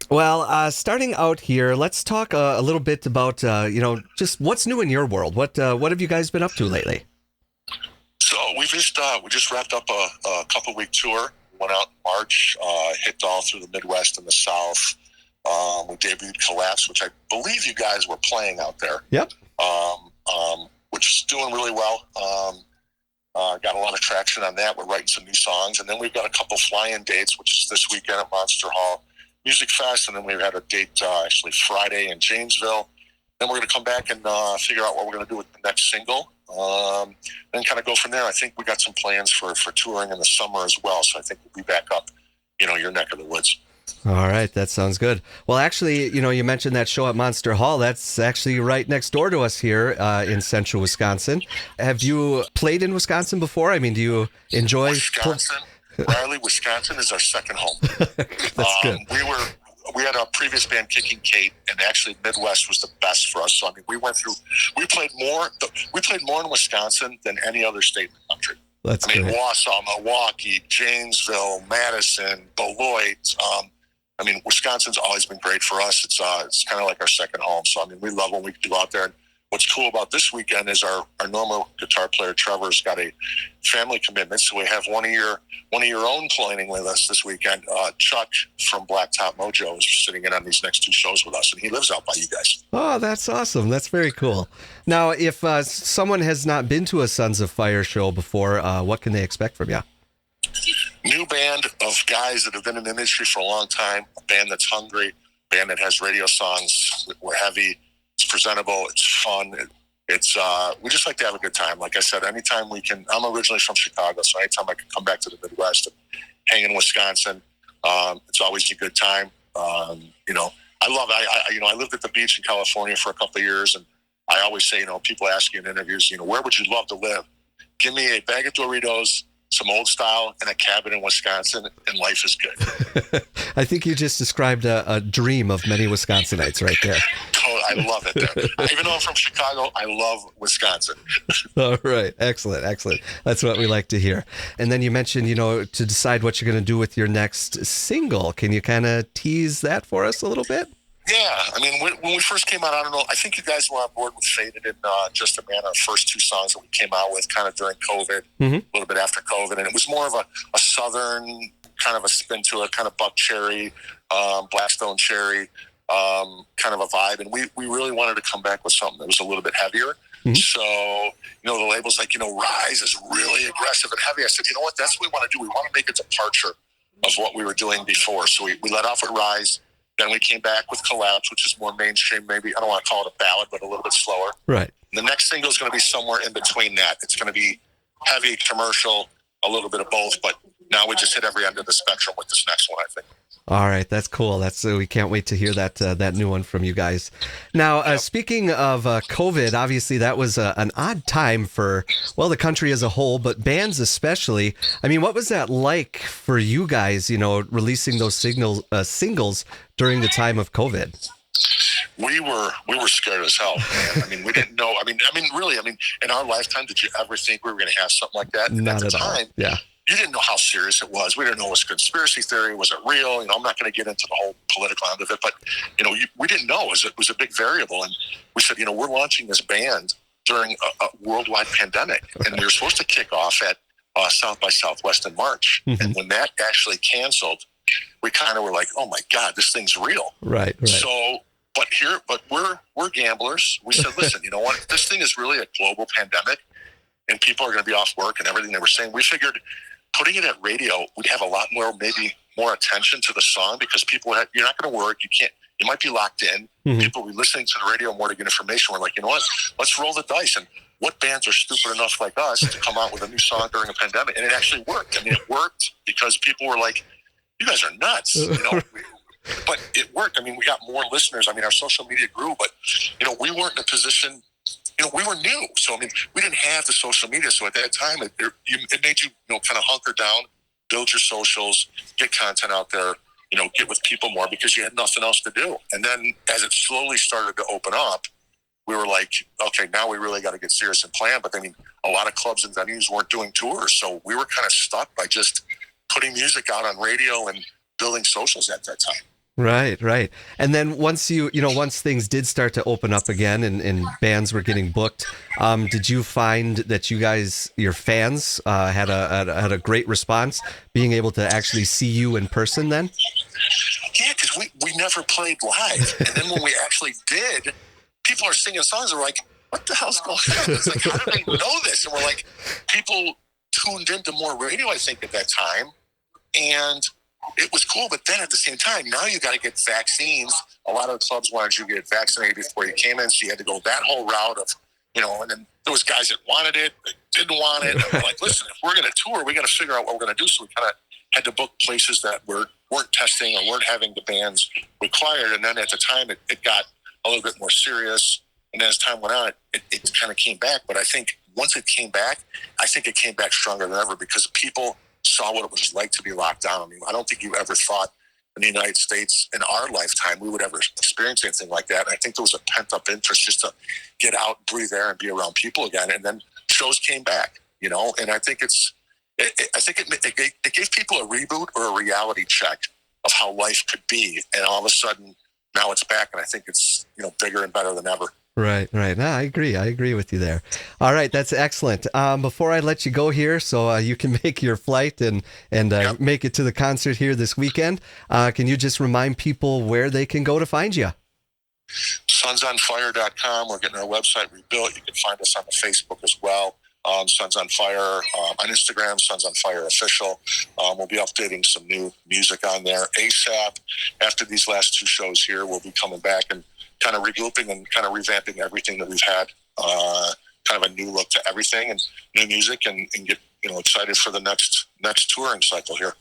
Well, starting out here, let's talk a little bit about just what's new in your world. What have you guys been up to lately? So we just wrapped up a couple week tour. Went out in March, hit all through the Midwest and the South. We debuted Collapse, which I believe you guys were playing out there. Yep. Which is doing really well. Got a lot of traction on that. We're writing some new songs, and then we've got a couple fly-in dates, which is this weekend at Monster Hall Music Fest, and then we've had a date actually Friday in Janesville. Then we're going to come back and figure out what we're going to do with the next single. Then kind of go from there. I think we got some plans for touring in the summer as well. So I think we'll be back up, your neck of the woods. All right, that sounds good. Well, actually, you mentioned that show at Monster Hall. That's actually right next door to us here in central Wisconsin. Have you played in Wisconsin before? I mean, do you enjoy Wisconsin? Riley, Wisconsin is our second home. That's good. We had a previous band, Kicking Kate, and actually Midwest was the best for us. So I mean, we played more in Wisconsin than any other state in the country. That's great. Great. Wausau, Milwaukee, Janesville, Madison, Beloit. Wisconsin's always been great for us. It's kind of like our second home. So I mean, we love when we go out there. And what's cool about this weekend is our normal guitar player Trevor's got a family commitment, so we have one of your own playing with us this weekend. Chuck from Blacktop Mojo is sitting in on these next two shows with us, and he lives out by you guys. Oh, that's awesome. That's very cool. Now, if someone has not been to a Sons of Fire show before, what can they expect from you? New band of guys that have been in the industry for a long time, a band that's hungry, a band that has radio songs. We're heavy, it's presentable, it's fun. It's we just like to have a good time. Like I said, anytime we can. I'm originally from Chicago, so anytime I can come back to the Midwest and hang in Wisconsin, it's always a good time. I love it. I lived at the beach in California for a couple of years, and I always say, people ask you in interviews, where would you love to live? Give me a bag of Doritos, some old style, and a cabin in Wisconsin, and life is good. I think you just described a dream of many Wisconsinites right there. Oh, I love it there. Even though I'm from Chicago, I love Wisconsin. All right. Excellent. That's what we like to hear. And then you mentioned, to decide what you're going to do with your next single. Can you kind of tease that for us a little bit? Yeah, when we first came out, I don't know, I think you guys were on board with Faded and Just a Man, our first two songs that we came out with kind of during COVID, a little bit after COVID, and it was more of a southern kind of a spin to it, kind of Buck Cherry, Blackstone Cherry, kind of a vibe, and we really wanted to come back with something that was a little bit heavier. So, the label's like, Rise is really aggressive and heavy. I said, you know what, that's what we want to do. We want to make a departure of what we were doing before. So we let off at Rise. Then we came back with Collapse, which is more mainstream, maybe. I don't want to call it a ballad, but a little bit slower. Right. And the next single is going to be somewhere in between that. It's going to be heavy, commercial, a little bit of both. But now we just hit every end of the spectrum with this next one, I think. All right, that's cool. We can't wait to hear that new one from you guys. Now, speaking of COVID, obviously that was an odd time for the country as a whole, but bands especially. I mean, what was that like for you guys? Releasing those singles during the time of COVID. We were scared as hell, man. We didn't know. Really, in our lifetime, did you ever think we were going to have something like that? Not at the at all. time, Yeah. You didn't know how serious it was. We didn't know it was conspiracy theory. Was it real? I'm not going to get into the whole political end of it, but we didn't know. It was a big variable, and we said, we're launching this band during a worldwide pandemic, and we were supposed to kick off at South by Southwest in March, and when that actually canceled, we kind of were like, oh my God, this thing's real. Right. So, but we're gamblers. We said, listen, you know what? This thing is really a global pandemic, and people are going to be off work and everything they were saying. We figured putting it at radio would have a lot more attention to the song, because you're not going to work. You might be locked in. People will be listening to the radio more to get information. We're like, you know what? Let's roll the dice. And what bands are stupid enough like us to come out with a new song during a pandemic? And it actually worked. It worked because people were like, you guys are nuts. But it worked. We got more listeners. Our social media grew, but we weren't in a position. We were new, so we didn't have the social media. So at that time, it made you kind of hunker down, build your socials, get content out there, get with people more, because you had nothing else to do. And then as it slowly started to open up, we were like, okay, now we really got to get serious and plan. But a lot of clubs and venues weren't doing tours, so we were kind of stuck by just putting music out on radio and building socials at that time. Right, right. And then once once things did start to open up again and bands were getting booked, did you find that your fans, had a great response, being able to actually see you in person then? Yeah, because we never played live. And then when we actually did, people are singing songs and we're like, what the hell's going on? It's like, how did they know this? And we're like, people tuned into more radio, I think, at that time. And it was cool. But then at the same time, now you got to get vaccines. A lot of the clubs wanted you to get vaccinated before you came in. So you had to go that whole route of, and then there was guys that wanted it, that didn't want it. And we're like, listen, if we're going to tour, we got to figure out what we're going to do. So we kind of had to book places that weren't testing or weren't having the bands required. And then at the time, it got a little bit more serious. And then as time went on, it kind of came back. But I think once it came back, I think it came back stronger than ever because people saw what it was like to be locked down. I mean, I don't think you ever thought in the United States in our lifetime we would ever experience anything like that. And I think there was a pent-up interest just to get out, breathe air, and be around people again. And then shows came back, and I think it gave people a reboot or a reality check of how life could be. And all of a sudden, now it's back, and I think it's, bigger and better than ever. Right, right. No, I agree with you there. All right, that's excellent. Before I let you go here, so you can make your flight and Yep. make it to the concert here this weekend, can you just remind people where they can go to find you? Sunsonfire.com. We're getting our website rebuilt. You can find us on the Facebook as well. Suns on Fire on Instagram, Suns on Fire Official. We'll be updating some new music on there ASAP. After these last two shows here, we'll be coming back and kind of regrouping and kind of revamping everything that we've had. Kind of a new look to everything and new music, and get excited for the next touring cycle here.